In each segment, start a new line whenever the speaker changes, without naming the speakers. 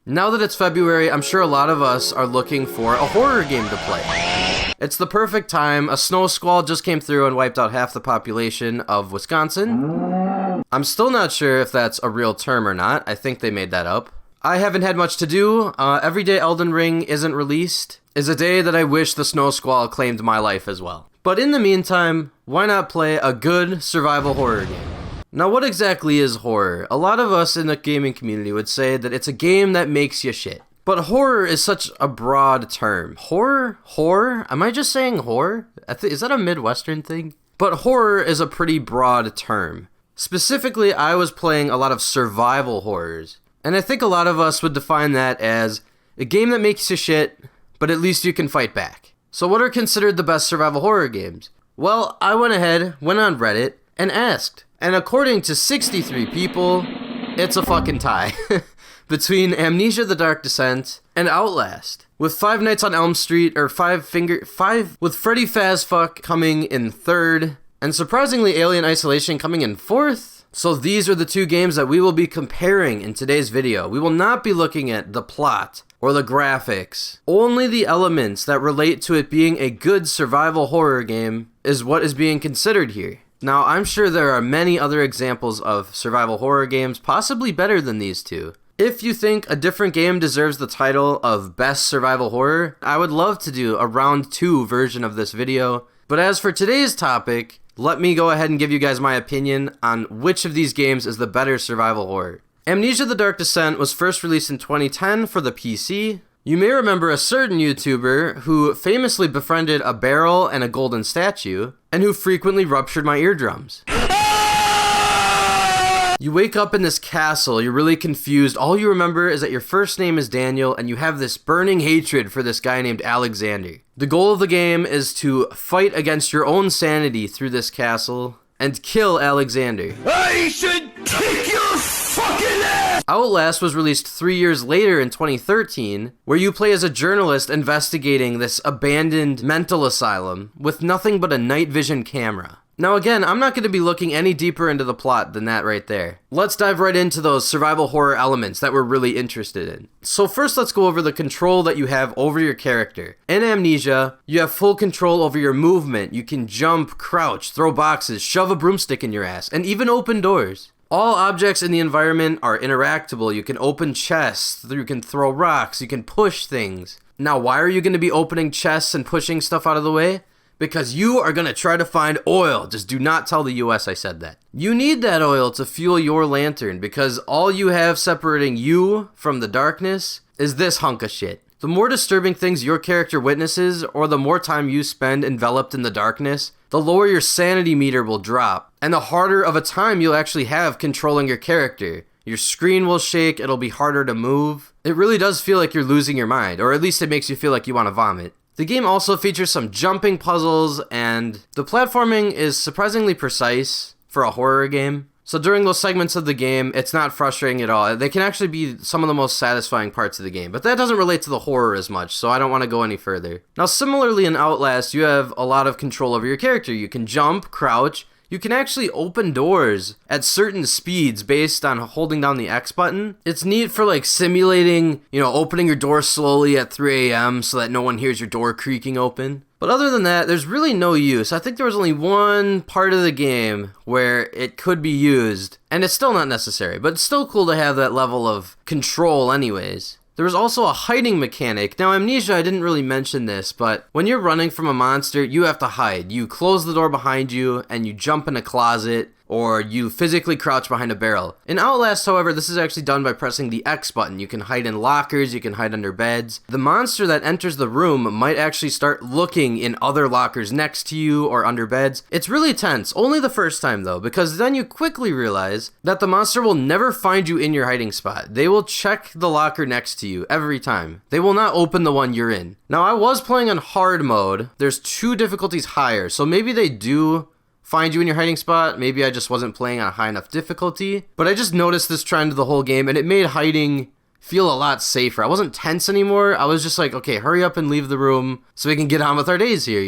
Now that it's February, I'm sure a lot of us are looking for a horror game to play. It's the perfect time. A snow squall just came through and wiped out half the population of Wisconsin. I'm still not sure if that's a real term or not. I think they made that up. I haven't had much to do. Every day Elden Ring isn't released is a day that I wish the snow squall claimed my life as well. But in the meantime, why not play a good survival horror game? Now, what exactly is horror? A lot of us in the gaming community would say that it's a game that makes you shit. But horror is such a broad term. Horror? Horror? Am I just saying horror? Is that a Midwestern thing? But horror is a pretty broad term. Specifically, I was playing a lot of survival horrors. And I think a lot of us would define that as a game that makes you shit, but at least you can fight back. So what are considered the best survival horror games? Well, I went on Reddit, and asked. And according to 63 people, it's a fucking tie between Amnesia: The Dark Descent and Outlast, with Five Nights on Elm Street, or with Freddy Fazfuck coming in third, and surprisingly Alien Isolation coming in fourth. So these are the two games that we will be comparing in today's video. We will not be looking at the plot or the graphics. Only the elements that relate to it being a good survival horror game is what is being considered here. Now, I'm sure there are many other examples of survival horror games, possibly better than these two. If you think a different game deserves the title of Best Survival Horror, I would love to do a round 2 version of this video. But as for today's topic, let me go ahead and give you guys my opinion on which of these games is the better survival horror. Amnesia: The Dark Descent was first released in 2010 for the PC. You may remember a certain YouTuber who famously befriended a barrel and a golden statue, and who frequently ruptured my eardrums. You wake up in this castle, you're really confused. All you remember is that your first name is Daniel, and you have this burning hatred for this guy named Alexander. The goal of the game is to fight against your own sanity through this castle and kill Alexander.
I should kick your fucking ass!
Outlast was released 3 years later in 2013, where you play as a journalist investigating this abandoned mental asylum with nothing but a night vision camera. Now again, I'm not going to be looking any deeper into the plot than that right there. Let's dive right into those survival horror elements that we're really interested in. So first, let's go over the control that you have over your character. In Amnesia, you have full control over your movement. You can jump, crouch, throw boxes, shove a broomstick in your ass, and even open doors. All objects in the environment are interactable. You can open chests, you can throw rocks, you can push things. Now, why are you going to be opening chests and pushing stuff out of the way? Because you are going to try to find oil. Just do not tell the US I said that. You need that oil to fuel your lantern, because all you have separating you from the darkness is this hunk of shit. The more disturbing things your character witnesses, or the more time you spend enveloped in the darkness, the lower your sanity meter will drop, and the harder of a time you'll actually have controlling your character. Your screen will shake, it'll be harder to move. It really does feel like you're losing your mind, or at least it makes you feel like you want to vomit. The game also features some jumping puzzles, and the platforming is surprisingly precise for a horror game. So during those segments of the game, it's not frustrating at all. They can actually be some of the most satisfying parts of the game, but that doesn't relate to the horror as much, so I don't want to go any further. Now, similarly in Outlast, you have a lot of control over your character. You can jump, crouch. You can actually open doors at certain speeds based on holding down the X button. It's neat for like simulating, opening your door slowly at 3 a.m. so that no one hears your door creaking open. But other than that, there's really no use. I think there was only one part of the game where it could be used, and it's still not necessary, but it's still cool to have that level of control anyways. There was also a hiding mechanic. Now, Amnesia, I didn't really mention this, but when you're running from a monster, you have to hide. You close the door behind you, and you jump in a closet, or you physically crouch behind a barrel. In Outlast, however, this is actually done by pressing the X button. You can hide in lockers, you can hide under beds. The monster that enters the room might actually start looking in other lockers next to you or under beds. It's really tense, only the first time though, because then you quickly realize that the monster will never find you in your hiding spot. They will check the locker next to you every time. They will not open the one you're in. Now, I was playing on hard mode. There's 2 difficulties higher, so maybe they do find you in your hiding spot. Maybe I just wasn't playing on a high enough difficulty, but I just noticed this trend the whole game, and it made hiding feel a lot safer. I wasn't tense anymore. I was just like, okay, hurry up and leave the room so we can get on with our days here,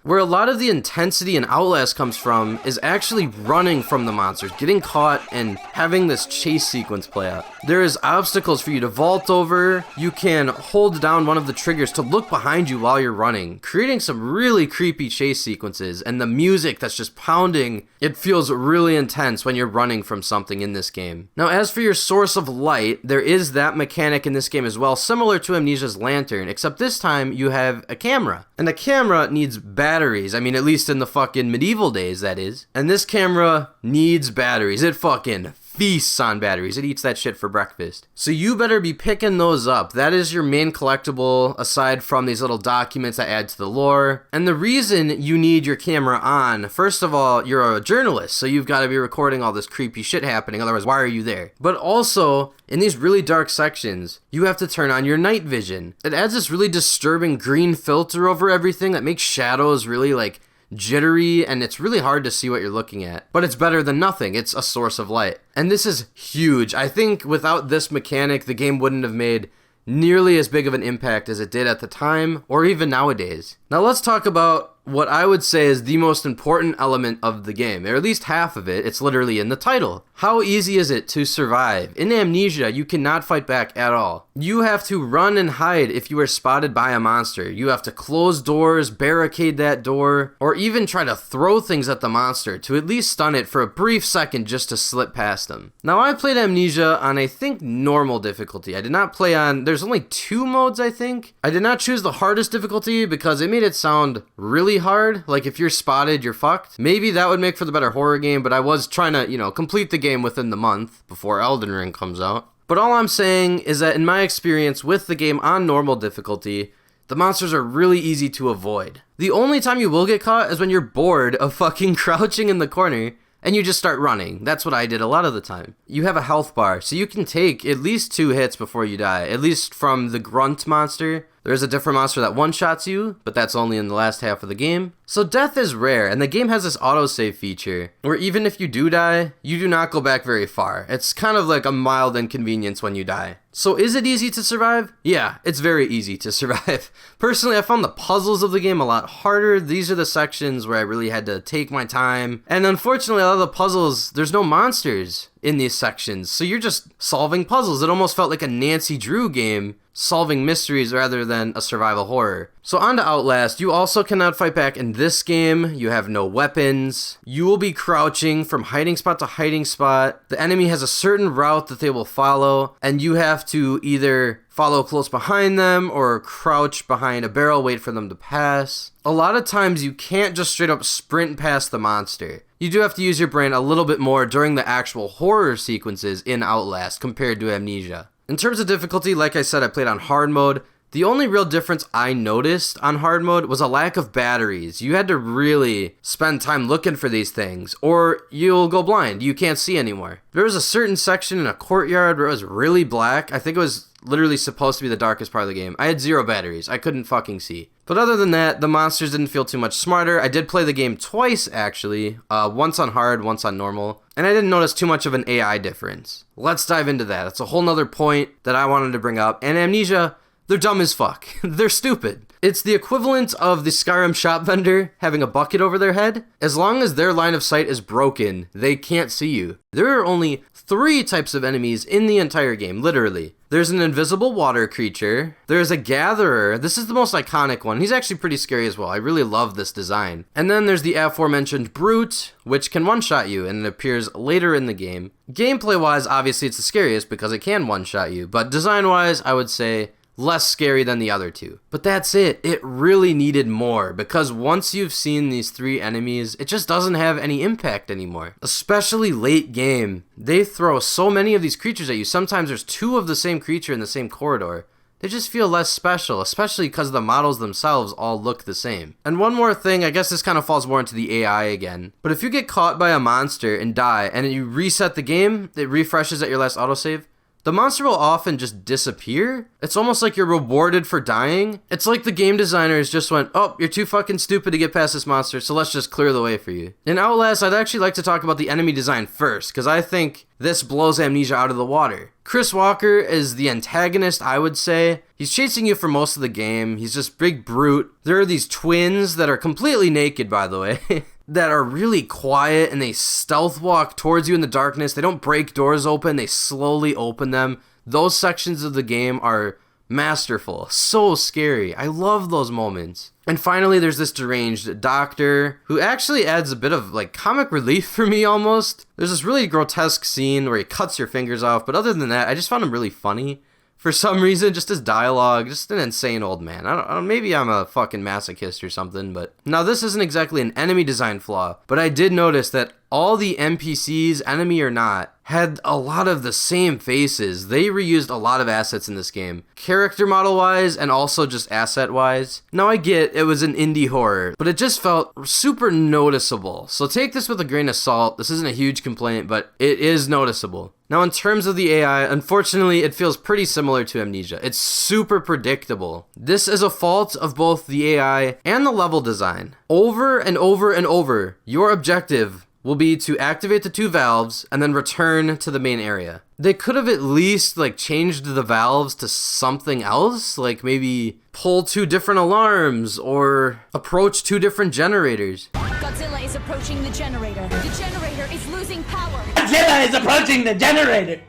Where a lot of the intensity in Outlast comes from is actually running from the monsters, getting caught, and having this chase sequence play out. There is obstacles for you to vault over. You can hold down one of the triggers to look behind you while you're running, creating some really creepy chase sequences, and the music that's just pounding. It feels really intense when you're running from something in this game. Now, as for your source of light, there is that mechanic in this game as well, similar to Amnesia's lantern, except this time you have a camera. And the camera needs batteries. I mean, at least in the fucking medieval days, that is. And this camera needs batteries. It fucking feasts on batteries. It eats that shit for breakfast. So you better be picking those up. That is your main collectible, aside from these little documents that add to the lore. And the reason you need your camera on, first of all, you're a journalist, so you've got to be recording all this creepy shit happening, otherwise why are you there? But also, in these really dark sections, you have to turn on your night vision. It adds this really disturbing green filter over everything that makes shadows really like jittery, and it's really hard to see what you're looking at. But it's better than nothing. It's a source of light. And this is huge. I think without this mechanic, the game wouldn't have made nearly as big of an impact as it did at the time, or even nowadays. Now let's talk about what I would say is the most important element of the game, or at least half of it. It's literally in the title. How easy is it to survive? In Amnesia, you cannot fight back at all. You have to run and hide if you are spotted by a monster. You have to close doors, barricade that door, or even try to throw things at the monster to at least stun it for a brief second just to slip past them. Now, I played Amnesia on, I think, normal difficulty. I did not play on, there's only 2 modes, I think. I did not choose the hardest difficulty because it made it sound really hard. Like, if you're spotted, you're fucked. Maybe that would make for the better horror game, but I was trying to, complete the game within the month before Elden Ring comes out. But all I'm saying is that in my experience with the game on normal difficulty, the monsters are really easy to avoid. The only time you will get caught is when you're bored of fucking crouching in the corner and you just start running. That's what I did a lot of the time. You have a health bar, so you can take at least 2 hits before you die, at least from the grunt monster. There's a different monster that one-shots you, but that's only in the last half of the game. So death is rare, and the game has this autosave feature, where even if you do die, you do not go back very far. It's kind of like a mild inconvenience when you die. So is it easy to survive? Yeah, it's very easy to survive. Personally, I found the puzzles of the game a lot harder. These are the sections where I really had to take my time. And unfortunately, a lot of the puzzles, there's no monsters in these sections, so you're just solving puzzles. It almost felt like a Nancy Drew game, solving mysteries rather than a survival horror. So on to Outlast. You also cannot fight back in this game. You have no weapons. You will be crouching from hiding spot to hiding spot. The enemy has a certain route that they will follow, and you have to either follow close behind them or crouch behind a barrel, wait for them to pass. A lot of times you can't just straight up sprint past the monster. You do have to use your brain a little bit more during the actual horror sequences in Outlast compared to Amnesia. In terms of difficulty, like I said, I played on hard mode. The only real difference I noticed on hard mode was a lack of batteries. You had to really spend time looking for these things, or you'll go blind. You can't see anymore. There was a certain section in a courtyard where it was really black. I think it was literally supposed to be the darkest part of the game. I had 0 batteries. I couldn't fucking see. But other than that, the monsters didn't feel too much smarter. I did play the game twice, actually. Once on hard, once on normal. And I didn't notice too much of an AI difference. Let's dive into that. That's a whole nother point that I wanted to bring up. And Amnesia, they're dumb as fuck. They're stupid. It's the equivalent of the Skyrim shop vendor having a bucket over their head. As long as their line of sight is broken, they can't see you. There are only 3 types of enemies in the entire game, literally. There's an invisible water creature. There's a gatherer. This is the most iconic one. He's actually pretty scary as well. I really love this design. And then there's the aforementioned brute, which can one-shot you, and it appears later in the game. Gameplay-wise, obviously it's the scariest because it can one-shot you, but design-wise, I would say less scary than the other 2. But that's it. It really needed more, because once you've seen these 3 enemies, it just doesn't have any impact anymore. Especially late game. They throw so many of these creatures at you. Sometimes there's 2 of the same creature in the same corridor. They just feel less special, especially because the models themselves all look the same. And one more thing, I guess this kind of falls more into the AI again, but if you get caught by a monster and die, and you reset the game, it refreshes at your last autosave, the monster will often just disappear. It's almost like you're rewarded for dying. It's like the game designers just went, oh, you're too fucking stupid to get past this monster, so let's just clear the way for you. In Outlast, I'd actually like to talk about the enemy design first, because I think this blows Amnesia out of the water. Chris Walker is the antagonist, I would say. He's chasing you for most of the game. He's just big brute. There are these twins that are completely naked, by the way, that are really quiet, and they stealth walk towards you in the darkness. They don't break doors open. They slowly open them. Those sections of the game are masterful. So scary. I love those moments. And finally, there's this deranged doctor who actually adds a bit of like comic relief for me almost. There's this really grotesque scene where he cuts your fingers off, but other than that, I just found him really funny. For some reason, just his dialogue, just an insane old man. I don't, maybe I'm a fucking masochist or something, but... Now, this isn't exactly an enemy design flaw, but I did notice that all the NPCs, enemy or not, had a lot of the same faces. They reused a lot of assets in this game, character model-wise and also just asset-wise. Now, I get it was an indie horror, but it just felt super noticeable. So take this with a grain of salt. This isn't a huge complaint, but it is noticeable. Now, in terms of the AI, unfortunately, it feels pretty similar to Amnesia. It's super predictable. This is a fault of both the AI and the level design. Over and over and over, your objective will be to activate the 2 valves and then return to the main area. They could have at least like changed the valves to something else, like maybe pull 2 different alarms or approach 2 different generators.
Godzilla is approaching the generator. The generator is losing power.
Godzilla is approaching the generator!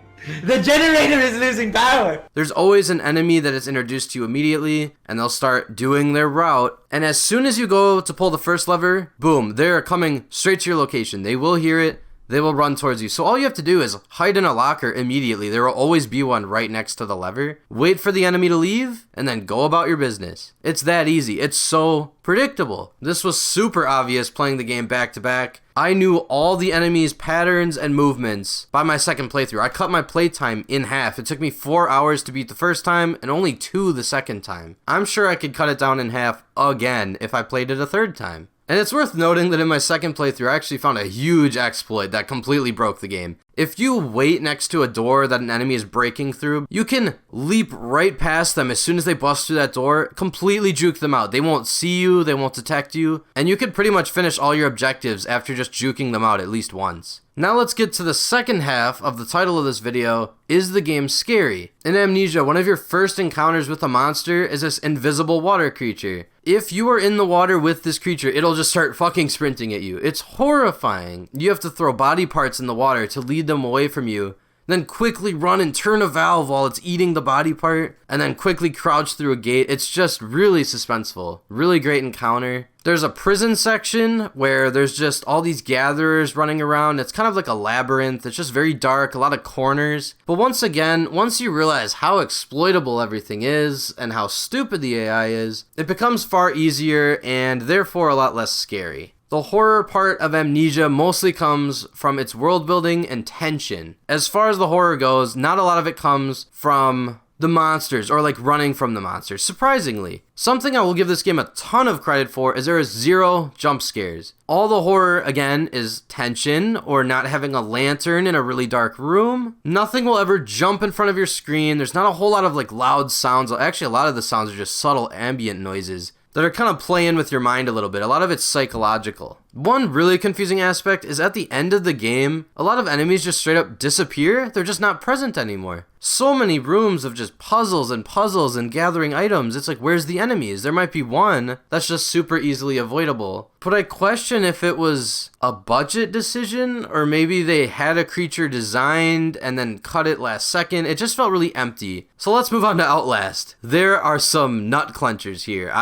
The generator is losing power!
There's always an enemy that is introduced to you immediately, and they'll start doing their route. And as soon as you go to pull the first lever, boom, they're coming straight to your location. They will hear it. They will run towards you. So all you have to do is hide in a locker immediately. There will always be one right next to the lever. Wait for the enemy to leave, and then go about your business. It's that easy. It's so predictable. This was super obvious playing the game back to back. I knew all the enemies' patterns and movements by my second playthrough. I cut my playtime in half. It took me 4 hours to beat the first time and only 2 the second time. I'm sure I could cut it down in half again if I played it a third time. And it's worth noting that in my second playthrough, I actually found a huge exploit that completely broke the game. If you wait next to a door that an enemy is breaking through, you can leap right past them as soon as they bust through that door, completely juke them out. They won't see you, they won't detect you, and you could pretty much finish all your objectives after just juking them out at least once. Now let's get to the second half of the title of this video. Is the game scary? In Amnesia, one of your first encounters with a monster is this invisible water creature. If you are in the water with this creature, it'll just start fucking sprinting at you. It's horrifying. You have to throw body parts in the water to lead them away from you, then quickly run and turn a valve while it's eating the body part, and then quickly crouch through a gate. It's just really suspenseful. Really great encounter. There's a prison section where there's just all these gatherers running around. It's kind of like a labyrinth. It's just very dark, a lot of corners. But once again, once you realize how exploitable everything is and how stupid the AI is, it becomes far easier and therefore a lot less scary. The horror part of Amnesia mostly comes from its world building and tension. As far as the horror goes, not a lot of it comes from the monsters or like running from the monsters, surprisingly. Something I will give this game a ton of credit for is there is 0 jump scares. All the horror, again, is tension or not having a lantern in a really dark room. Nothing will ever jump in front of your screen. There's not a whole lot of like loud sounds. Actually, a lot of the sounds are just subtle ambient noises that are kind of playing with your mind a little bit. A lot of it's psychological. One really confusing aspect is at the end of the game, a lot of enemies just straight up disappear. They're just not present anymore. So many rooms of just puzzles and gathering items. It's like, where's the enemies? There might be one that's just super easily avoidable. But I question if it was a budget decision or maybe they had a creature designed and then cut it last second. It just felt really empty. So let's move on to Outlast. There are some nut clenchers here.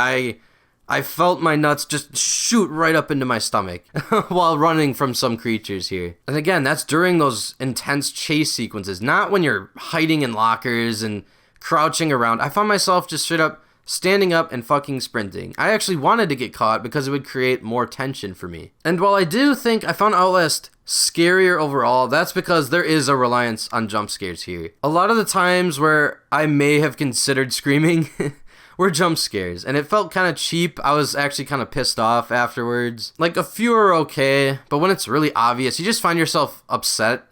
I felt my nuts just shoot right up into my stomach while running from some creatures here. And again, that's during those intense chase sequences, not when you're hiding in lockers and crouching around. I found myself just straight up standing up and fucking sprinting. I actually wanted to get caught because it would create more tension for me. And while I do think I found Outlast scarier overall, that's because there is a reliance on jump scares here. A lot of the times where I may have considered screaming were jump scares, and it felt kind of cheap. I was actually kind of pissed off afterwards. Like, a few are okay, but when it's really obvious, you just find yourself upset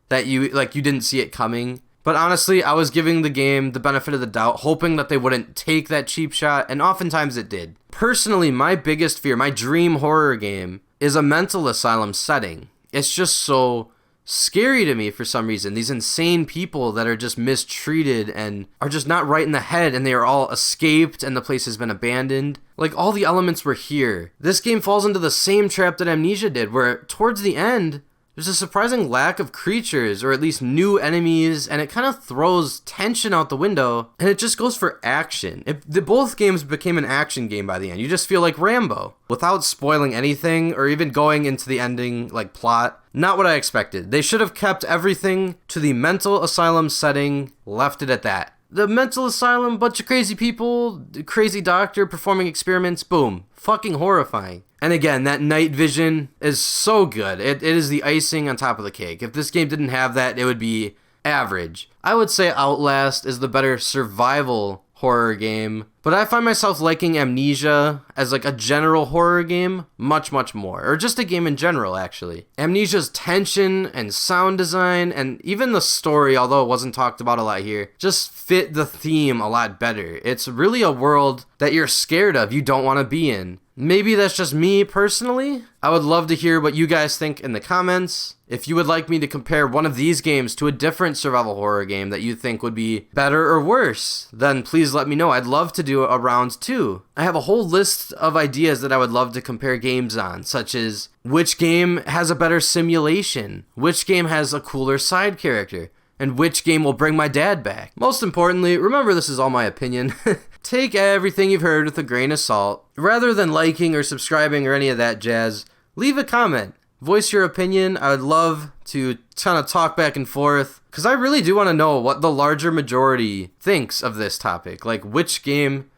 that you didn't see it coming. But honestly, I was giving the game the benefit of the doubt, hoping that they wouldn't take that cheap shot, and oftentimes it did. Personally, my biggest fear, my dream horror game, is a mental asylum setting. It's just so scary to me for some reason. These insane people that are just mistreated and are just not right in the head, and they are all escaped and the place has been abandoned. Like, all the elements were here. This game falls into the same trap that Amnesia did, where towards the end, there's a surprising lack of creatures, or at least new enemies, and it kind of throws tension out the window, and it just goes for action. Both games became an action game by the end. You just feel like Rambo. Without spoiling anything, or even going into the ending, like, plot, not what I expected. They should have kept everything to the mental asylum setting, left it at that. The mental asylum, bunch of crazy people, crazy doctor performing experiments, boom. Fucking horrifying. And again, that night vision is so good. It is the icing on top of the cake. If this game didn't have that, it would be average. I would say Outlast is the better survival horror game, but I find myself liking Amnesia as like a general horror game much more, or just a game in general actually. Amnesia's tension and sound design and even the story, although it wasn't talked about a lot here, just fit the theme a lot better. It's really a world that you're scared of, you don't want to be in. Maybe that's just me personally. I would love to hear what you guys think in the comments. If you would like me to compare one of these games to a different survival horror game that you think would be better or worse, then please let me know. I'd love to do a round 2. I have a whole list of ideas that I would love to compare games on, such as which game has a better simulation, which game has a cooler side character, and which game will bring my dad back. Most importantly, remember this is all my opinion. Take everything you've heard with a grain of salt. Rather than liking or subscribing or any of that jazz, leave a comment. Voice your opinion. I would love to kind of talk back and forth, because I really do want to know what the larger majority thinks of this topic. Like, which game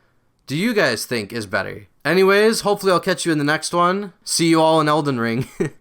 do you guys think is better? Anyways, hopefully I'll catch you in the next one. See you all in Elden Ring.